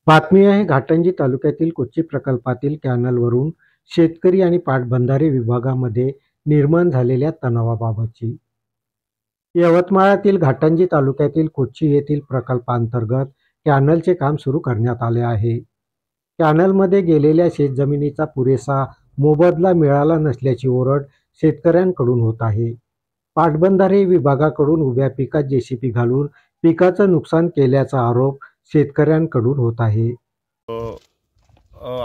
बातमी आहे घाटंजी तालुक्यातील कोच्ची प्रकल्पातील कॅनलवरून शेतकरी आणि पाटबंधारे विभागामध्ये निर्माण झालेल्या तणावाबाबतची. यवतमाळातील घाटंजी तालुक्यातील कोच्ची येथील प्रकल्पांतर्गत कॅनलचे काम सुरू करण्यात आले आहे. कॅनलमध्ये गेलेल्या शेतजमिनीचा पुरेसा मोबदला मिळाला नसल्याची ओरड शेतकऱ्यांकडून होत आहे. पाटबंधारे विभागाकडून उभ्या पिकात जेसीबी घालून पिकाचं नुकसान केल्याचा आरोप शेतकऱ्यांकडून होत आहे.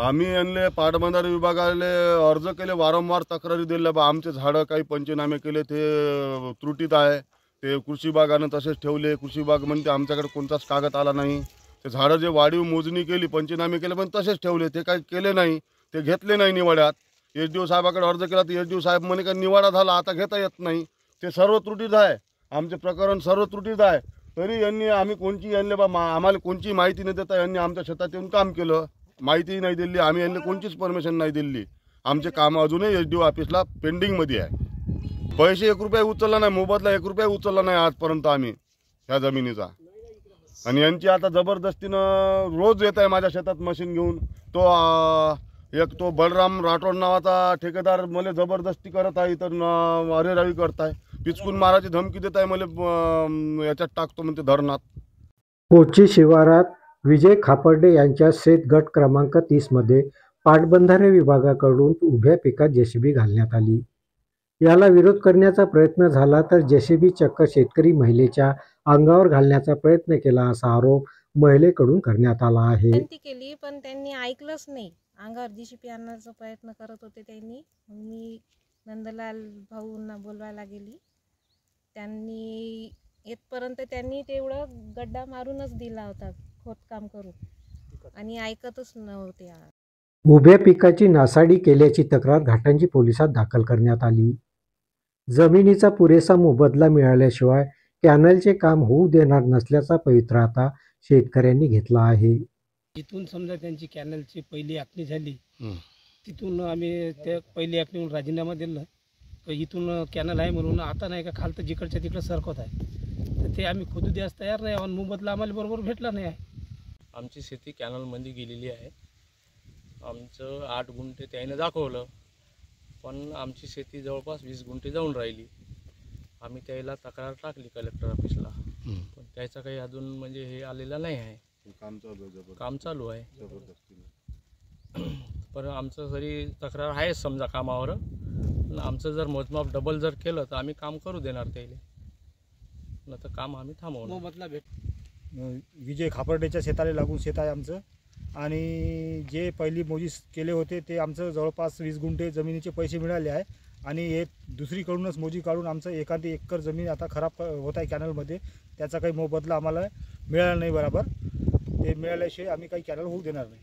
आम्ही यांना पाटबंधारे विभागाला अर्ज केले, वारंवार तक्रारी दिल्या बा आमचे झाडं काही पंचनामे केले ते त्रुटीत आहे. ते कृषी विभागानं तसेच ठेवले. कृषी विभाग म्हणते आमच्याकडे कोणताच कागद आला नाही. ते झाडं जे वाढीव मोजणी केली, पंचनामे केले, पण तसेच ठेवले. ते काही केले नाही, ते घेतले नाही निवाड्यात. SDO साहेबाकडे अर्ज केला तर SDO साहेब म्हणे का निवाडा झाला, आता घेता येत नाही. ते सर्व त्रुटीत आहे. आमचे प्रकरण सर्व त्रुटीत आहे. तरी यांनी आम्ही कोणची यांनी बा आम्हाला कोणची माहिती न देता यांनी आमच्या शेतात येऊन काम केलं. माहिती नाही दिली, आम्ही यांनी कोणतीच परमिशन नाही दिली. आमचे काम अजूनही SDO ऑफिसला पेंडिंगमध्ये आहे. पैसे 1 रुपया उचलला नाही, मोबदला 1 रुपया उचलला नाही आजपर्यंत आम्ही ह्या जमिनीचा. आणि यांची आता जबरदस्तीनं रोज येत आहे माझ्या शेतात मशीन घेऊन. तो बलराम राठोड नावाचा ठेकेदार मला जबरदस्ती करत आहे, तर अरेरावी करत आहे, पिचकून मारायची धमकी देत आहे मला. याच्यात टाकतो म्हणते धरणात. कोच्ची शिवारात विजय खापर्डे यांच्या शेत गट क्रमांक 30 मध्ये पाटबंधारे विभागाकडून उभ्या पिकात जेसीबी घालण्यात आली. याला विरोध करण्याचा प्रयत्न झाला तर जेसीबी चक्क शेतकरी महिलेच्या अंगावर घालण्याचा प्रयत्न केला असा आरोप महिलेकडून करण्यात आला आहे. विनंती केली पण त्यांनी ऐकलंच नाही. अंगावर जेसीबी आणण्याचा प्रयत्न करत होते त्यांनी. मी नंदलाल भाऊंना बोलवायला गेली. त्यांनी येतपर्यंत त्यांनी तेवढं गड्डा मारूनच दिला होता खोदकाम करून, आणि ऐकतच नव्हते. उभ्या पिकाची नासाडी केल्याची तक्रार घाटंजी पोलिसात दाखल करण्यात आली. जमिनीचा पुरेसा मोबदला मिळाल्याशिवाय कॅनलचे काम होऊ देणार नसल्याचा पवित्रा आता शेतकऱ्यांनी घेतला आहे. इथून समजा त्यांची कॅनलची पहिली आखणी झाली, तिथून आम्ही त्या पहिली आखणीहून राजीनामा दिला. इथून कॅनल आहे म्हणून आता नाही का खालतं जिकडच्या तिकडं सरकत आहे, तर ते आम्ही खोदू द्यास तयार नाही. आणि मोबदला आम्हाला बरोबर भेटला नाही आहे. आमची शेती कॅनलमध्ये गेलेली आहे. आमचं 8 गुंठे त्याने दाखवलं, पण आमची शेती जवळपास 20 गुंठे जाऊन राहिली. आम्ही त्याला तक्रार टाकली कलेक्टर ऑफिसला, पण त्याचा काही अजून म्हणजे हे आलेलं नाही आहे. काम चालू आहे पण आमचं जरी तक्रार आहे समजा कामावर, आमचं जर मोजमाप डबल जर केलं तर आम्ही काम करू देणार त्याला, न तर काम आम्ही थांबवणार. मोबदला विजय खापर्डेच्या शेताला लागून शेत आहे आमचं. आणि जे पहिली मोजी केले होते ते आमचं जवळपास 20 गुंठे जमिनीचे पैसे मिळाले आहे. आणि हे दुसरीकडूनच मोजी काढून आमचं एखादी एकर जमीन आता खराब होत आहे कॅनलमध्ये. त्याचा काही मोबदला आम्हाला मिळाला नाही बरोबर. ते मिळाल्याशिवाय आम्ही काही कॅनल होऊ देणार नाही.